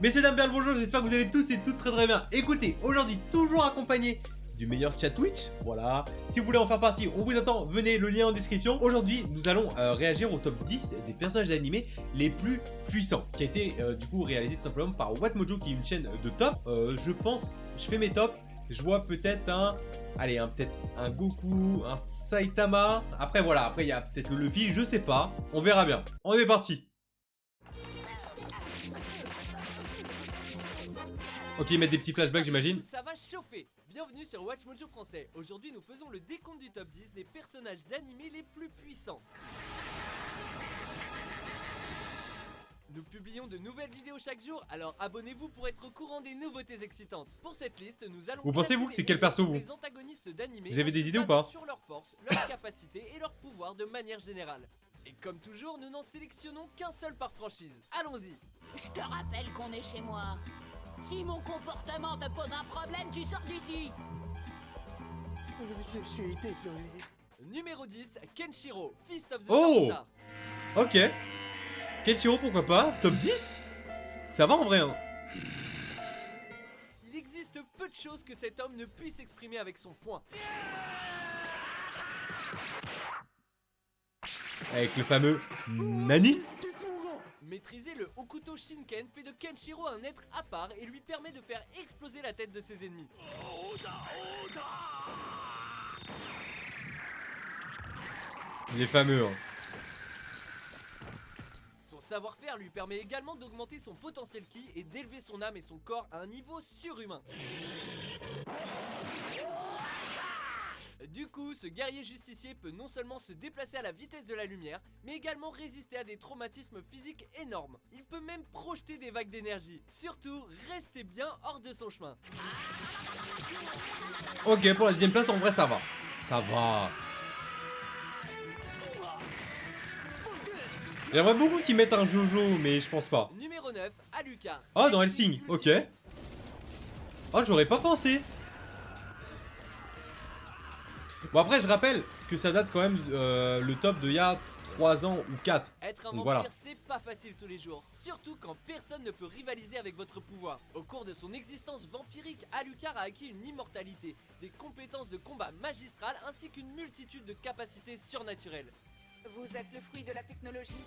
Messieurs, dames, bien le bonjour, j'espère que vous allez tous et toutes très bien. Écoutez, aujourd'hui, toujours accompagné du meilleur chat Twitch, voilà. Si vous voulez en faire partie, on vous attend, venez, le lien en description. Aujourd'hui, nous allons réagir au top 10 des personnages animés les plus puissants, qui a été du coup réalisé tout simplement par Watmojo, qui est une chaîne de top. Je pense, je fais mes tops, je vois peut-être un... Allez, peut-être un Goku, un Saitama. Après, voilà, après il y a peut-être le Luffy, je sais pas. On verra bien. On est parti. Ok, mettre des petits flashbacks, j'imagine. Ça va chauffer. Bienvenue sur Watmojo français. Aujourd'hui, nous faisons le décompte du top 10 des personnages d'animés les plus puissants. Nous publions de nouvelles vidéos chaque jour, alors abonnez-vous pour être au courant des nouveautés excitantes. Pour cette liste, nous allons... Vous pensez-vous que c'est quel perso, vous? Les antagonistes d'animés. Vous avez des idées ou pas? Sur leur force, leur capacité et leur pouvoir de manière générale. Et comme toujours, nous n'en sélectionnons qu'un seul par franchise. Allons-y. Je te rappelle qu'on est chez moi. Si mon comportement te pose un problème, tu sors d'ici. Je suis désolé. Numéro 10, Kenshiro, Fist of the Oh! Star. Ok. Kenshiro, pourquoi pas? Top 10? Ça va en vrai, hein. Il existe peu de choses que cet homme ne puisse exprimer avec son poing. Avec le fameux Nani. Maîtriser le Hokuto Shinken fait de Kenshiro un être à part et lui permet de faire exploser la tête de ses ennemis. Les fameux, hein. Son savoir-faire lui permet également d'augmenter son potentiel ki et d'élever son âme et son corps à un niveau surhumain. Du coup, ce guerrier justicier peut non seulement se déplacer à la vitesse de la lumière, mais également résister à des traumatismes physiques énormes. Il peut même projeter des vagues d'énergie. Surtout, restez bien hors de son chemin. Ok, pour la 10ème place, en vrai, ça va. Ça va. J'aimerais beaucoup qu'ils mettent un Jojo, mais je pense pas. Numéro 9, Alucard. Oh, dans Hellsing, ok. Oh, j'aurais pas pensé. Bon, après, je rappelle que ça date quand même le top de il y a 3 ans ou 4. Être un Donc, vampire, voilà. c'est pas facile tous les jours, surtout quand personne ne peut rivaliser avec votre pouvoir. Au cours de son existence vampirique, Alucard a acquis une immortalité, des compétences de combat magistrales ainsi qu'une multitude de capacités surnaturelles. Vous êtes le fruit de la technologie.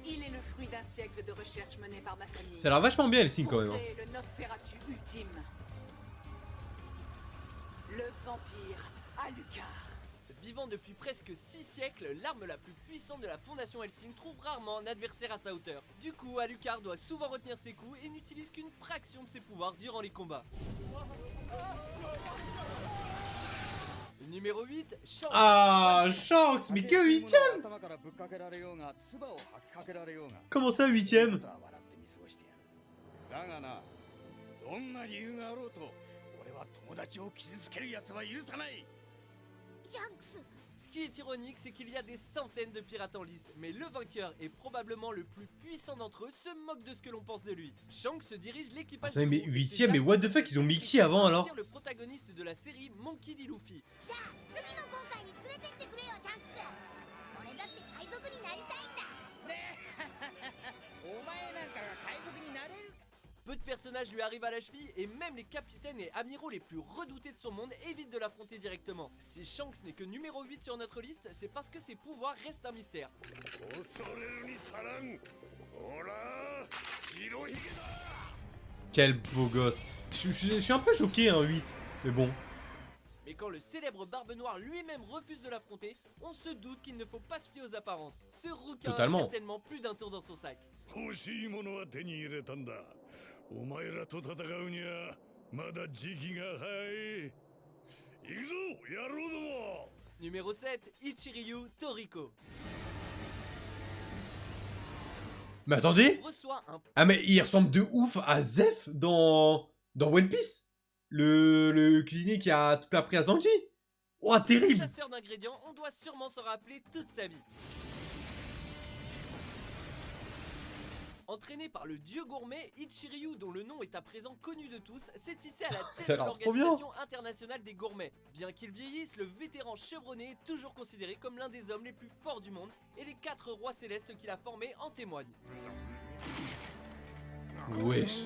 Il est le fruit d'un siècle de recherche menée par ma famille. Ça a l'air vachement bien, Hellsing, quand Pour même. Hein. créer le Nosferatu ultime. Le vampire Alucard. Vivant depuis presque 6 siècles, l'arme la plus puissante de la fondation Hellsing trouve rarement un adversaire à sa hauteur. Du coup, Alucard doit souvent retenir ses coups et n'utilise qu'une fraction de ses pouvoirs durant les combats. Numéro 8, Shanks. Ah, Shanks, mais que 8ème. Comment ça, 8ème? Ce qui est ironique, c'est qu'il y a des centaines de pirates en lice, mais le vainqueur est probablement le plus puissant d'entre eux se moque de ce que l'on pense de lui. Shanks se dirige l'équipage. Attendez, mais 8ème, mais what the fuck, ils ont mis qui avant alors? Le protagoniste de la série Monkey D. Luffy. Peu de personnages lui arrivent à la cheville et même les capitaines et amiraux les plus redoutés de son monde évitent de l'affronter directement. Si Shanks n'est que numéro 8 sur notre liste, c'est parce que ses pouvoirs restent un mystère. Quel beau gosse. Je suis un peu choqué, hein, 8. Mais bon. Mais quand le célèbre Barbe Noire lui-même refuse de l'affronter, on se doute qu'il ne faut pas se fier aux apparences. Ce rouquin Totalement. a certainement plus d'un tour dans son sac. Numéro 7, Ichiryu Toriko. Mais attendez. Reçoit un... Ah, mais il ressemble de ouf à Zef dans One Piece. Le cuisinier qui a tout appris à Sanji. Oh, terrible. chasseur d'ingrédients, on doit sûrement s'en rappeler toute sa vie. Entraîné par le dieu gourmet, Ichiryu, dont le nom est à présent connu de tous, s'est hissé à la Ça tête a de l'air trop bien. l'Organisation internationale des gourmets. Bien qu'il vieillisse, le vétéran chevronné est toujours considéré comme l'un des hommes les plus forts du monde et les 4 rois célestes qu'il a formés en témoignent. Wesh.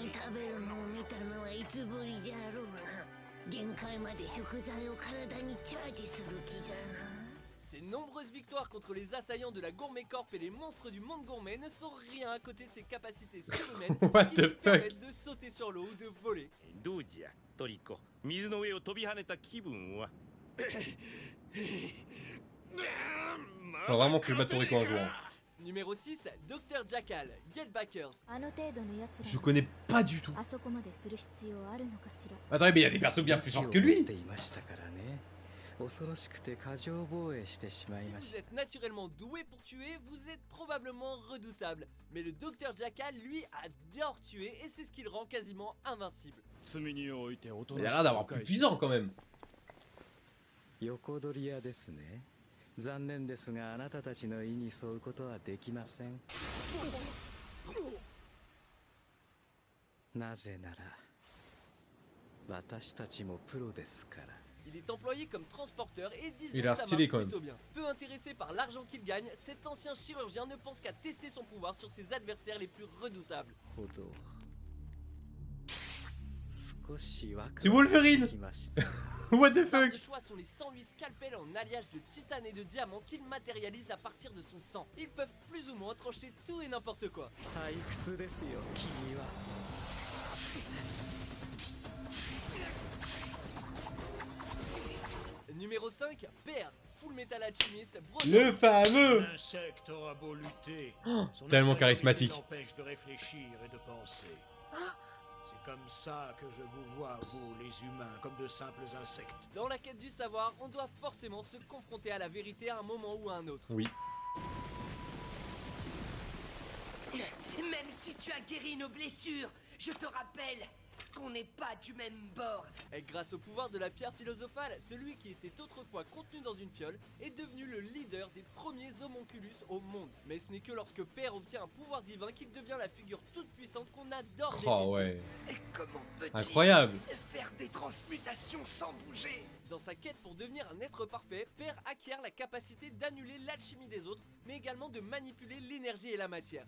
Ces nombreuses victoires contre les assaillants de la Gourmet Corp et les monstres du monde gourmet ne sont rien à côté de ses capacités surhumaines What qui the lui fuck? permettent de sauter sur l'eau ou de voler. どうじゃトリコ水の上を飛び跳ねた気分は Faut vraiment que je batte Toriko un jour. Hein. Numéro 6, Dr Jackal, Getbackers. Je connais pas du tout. Attendez, mais il y a des persos bien plus forts que lui. Si vous êtes naturellement doué pour tuer, vous êtes probablement redoutable. Mais le Dr Jackal, lui, adore tuer et c'est ce qui le rend quasiment invincible. Il a l'air d'avoir plus puissant quand même. 横取り屋ですね。残念ですがあなたたちの意に沿うことはできません。なぜなら私たちもプロですから。 Il est employé comme transporteur et disons Il a que ça stylé marche quand même. plutôt bien. Peu intéressé par l'argent qu'il gagne, cet ancien chirurgien ne pense qu'à tester son pouvoir sur ses adversaires les plus redoutables. ほど。少しワクワク C'est Wolverine. しました。 What the Ses armes fuck? de choix sont les 108 scalpels en alliage de titane et de diamant qu'il matérialise à partir de son sang. Ils peuvent plus ou moins trancher tout et n'importe quoi. 退屈ですよ君は。 Numéro 5, Père, Full Metal Alchemist, Le fameux. L'insecte aura beau lutter, son tellement infériorité charismatique. l'empêche de réfléchir et de penser. C'est comme ça que je vous vois, vous, les humains, comme de simples insectes. Dans la quête du savoir, on doit forcément se confronter à la vérité à un moment ou à un autre. Oui. Même si tu as guéri nos blessures, je te rappelle qu'on n'est pas du même bord. Et grâce au pouvoir de la pierre philosophale, celui qui était autrefois contenu dans une fiole est devenu le leader des premiers homonculus au monde. Mais ce n'est que lorsque Père obtient un pouvoir divin qu'il devient la figure toute puissante qu'on adore détester. Oh ouais. Et comment peut-il Incroyable. faire des transmutations sans bouger? Dans sa quête pour devenir un être parfait, Père acquiert la capacité d'annuler l'alchimie des autres, mais également de manipuler l'énergie et la matière.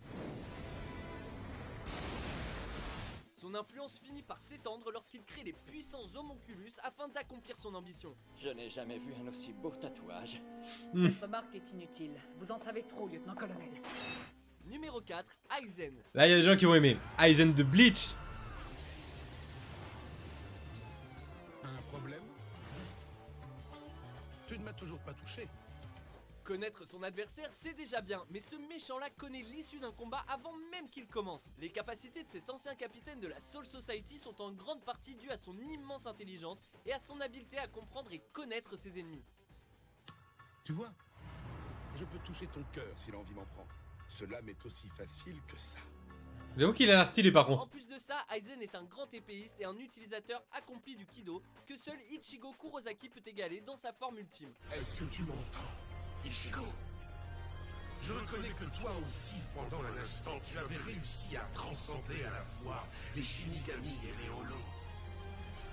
Son influence finit par s'étendre lorsqu'il crée les puissants homonculus afin d'accomplir son ambition. Je n'ai jamais vu un aussi beau tatouage. Cette remarque est inutile. Vous en savez trop, lieutenant-colonel. Numéro 4, Aizen. Là, il y a des gens qui vont aimer. Aizen de Bleach. Un problème? Tu ne m'as toujours pas touché. Connaître son adversaire, c'est déjà bien, mais ce méchant-là connaît l'issue d'un combat avant même qu'il commence. Les capacités de cet ancien capitaine de la Soul Society sont en grande partie dues à son immense intelligence et à son habileté à comprendre et connaître ses ennemis. Tu vois, je peux toucher ton cœur si l'envie m'en prend. Cela m'est aussi facile que ça. J'avoue qu'il a l'air stylé par En contre. plus de ça, Aizen est un grand épéiste et un utilisateur accompli du Kido que seul Ichigo Kurosaki peut égaler dans sa forme ultime. Est-ce que tu m'entends, Ichigo? Je reconnais que toi aussi, pendant un instant, tu avais réussi à transcender à la fois les Shinigami et les Holos.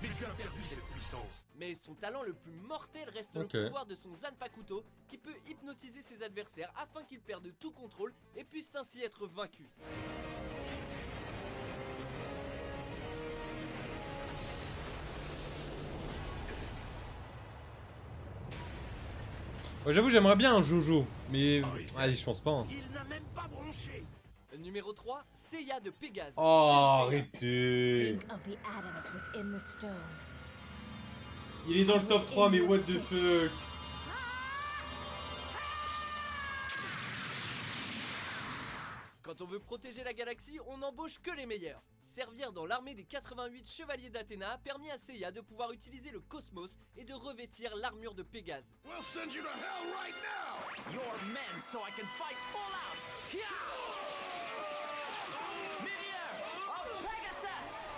Mais tu as perdu cette puissance. Mais son talent le plus mortel reste Ok. le pouvoir de son Zanpakuto qui peut hypnotiser ses adversaires afin qu'ils perdent tout contrôle et puissent ainsi être vaincus. Ouais, j'avoue, j'aimerais bien un Jojo. Mais vas-y, je pense pas. Hein. Il n'a même pas bronché. Numéro 3, Seiya de Pégase. Oh, Seiya. arrêtez. Il est dans le top 3, mais what the fuck. Quand on veut protéger la galaxie, on n'embauche que les meilleurs. Servir dans l'armée des 88 chevaliers d'Athéna a permis à Seiya de pouvoir utiliser le cosmos et de revêtir l'armure de Pégase. We'll send you to hell right now. Your men so I can fight full out. Meteor of Pegasus.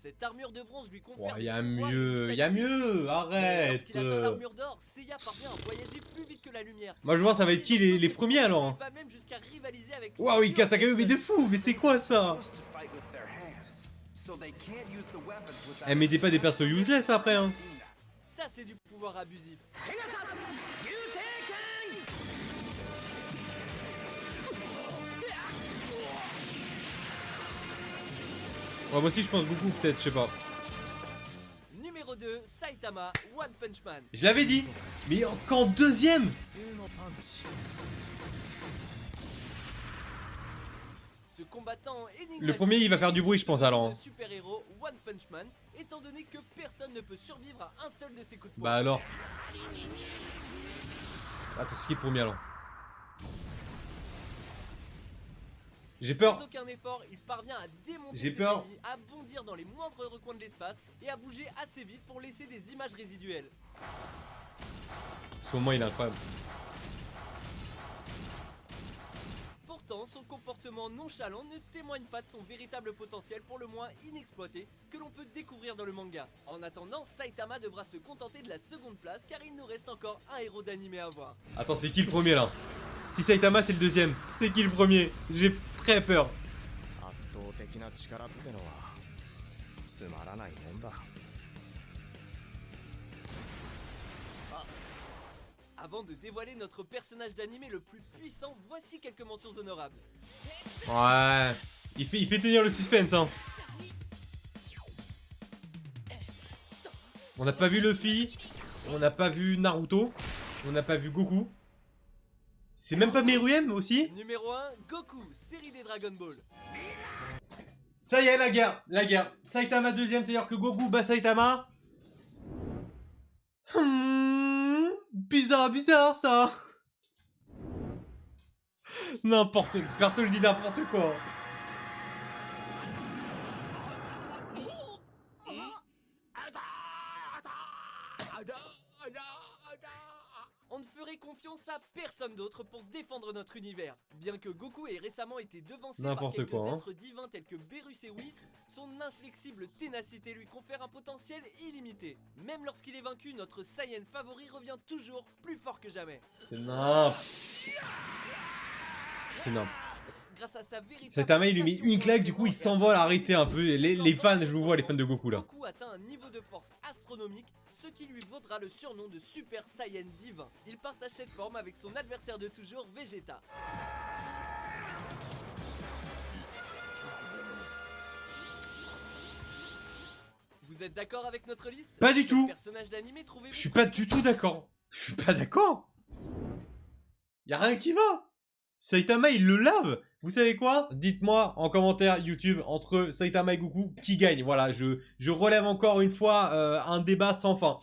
Cette armure de bronze lui confère Oh, des y a pouvoirs mieux, et y a une mieux, vitalité. Mais arrête. lorsqu'il atteint l'armure d'or, Seiya parvient à voyager plus vite que la lumière. Moi, je vois, ça va être qui les premiers alors hein. Il va même jusqu'à rivaliser avec Waouh, il casse la gueule, mais de fou, mais c'est quoi ça? Eh, mettez pas des persos useless après hein. Ça, c'est du pouvoir abusif. Ouais, moi aussi je pense Goku peut-être, je sais pas. Numéro 2, Saitama, One Punch Man. Je l'avais dit, mais qu'en deuxième. Ce combattant énigmatique Le premier il va faire du bruit je pense alors. le super-héros One Punch Man, étant donné que personne ne peut survivre à un seul de ses coups de poing. Bah alors. Attends, c'est qui le premier alors? J'ai peur. Sans aucun effort, il parvient à démonter J'ai ses peur. ennemis, à bondir dans les moindres recoins de l'espace et à bouger assez vite pour laisser des images résiduelles. Ce moment il est incroyable. Pourtant, son comportement nonchalant ne témoigne pas de son véritable potentiel, pour le moins inexploité, que l'on peut découvrir dans le manga. En attendant, Saitama devra se contenter de la seconde place car il nous reste encore un héros d'animé à voir. Attends, c'est qui le premier là? Si Saitama c'est le deuxième, c'est qui le premier? J'ai très peur. Avant de dévoiler notre personnage d'animé le plus puissant, voici quelques mentions honorables. Ouais. Il fait tenir le suspense hein. On n'a pas vu Luffy. On n'a pas vu Naruto. On n'a pas vu Goku. C'est même pas Meruem aussi? Numéro 1, Goku, série des Dragon Ball. Ça y est, la guerre. La guerre. Saitama deuxième, c'est-à-dire que Goku bat Saitama. Bizarre ça. N'importe. Personne dit n'importe quoi. On ne ferait confiance à personne d'autre pour défendre notre univers. Bien que Goku ait récemment été devancé par N'importe quelques quoi, hein. êtres divins tels que Beerus et Whis, son inflexible ténacité lui confère un potentiel illimité. Même lorsqu'il est vaincu, notre Saiyan favori revient toujours plus fort que jamais. C'est n'importe. C'est n'importe. Grâce à sa véritable Saitama il lui met passion une pour claque, du coup il l'entraînement s'envole, et à arrêtez un peu. Les fans, je vous vois les fans de Goku là. Goku atteint un niveau de force astronomique, ce qui lui vaudra le surnom de Super Saiyan divin. Il partage cette forme avec son adversaire de toujours, Vegeta. Vous êtes d'accord avec notre liste? Pas du tout. Personnage d'animé, trouvez-vous? Je suis pas du tout d'accord. Je suis pas d'accord. Y'a rien qui va. Saitama il le lave. Vous savez quoi? Dites-moi en commentaire YouTube entre Saitama et Goku qui gagne. Voilà, je relève encore une fois un débat sans fin.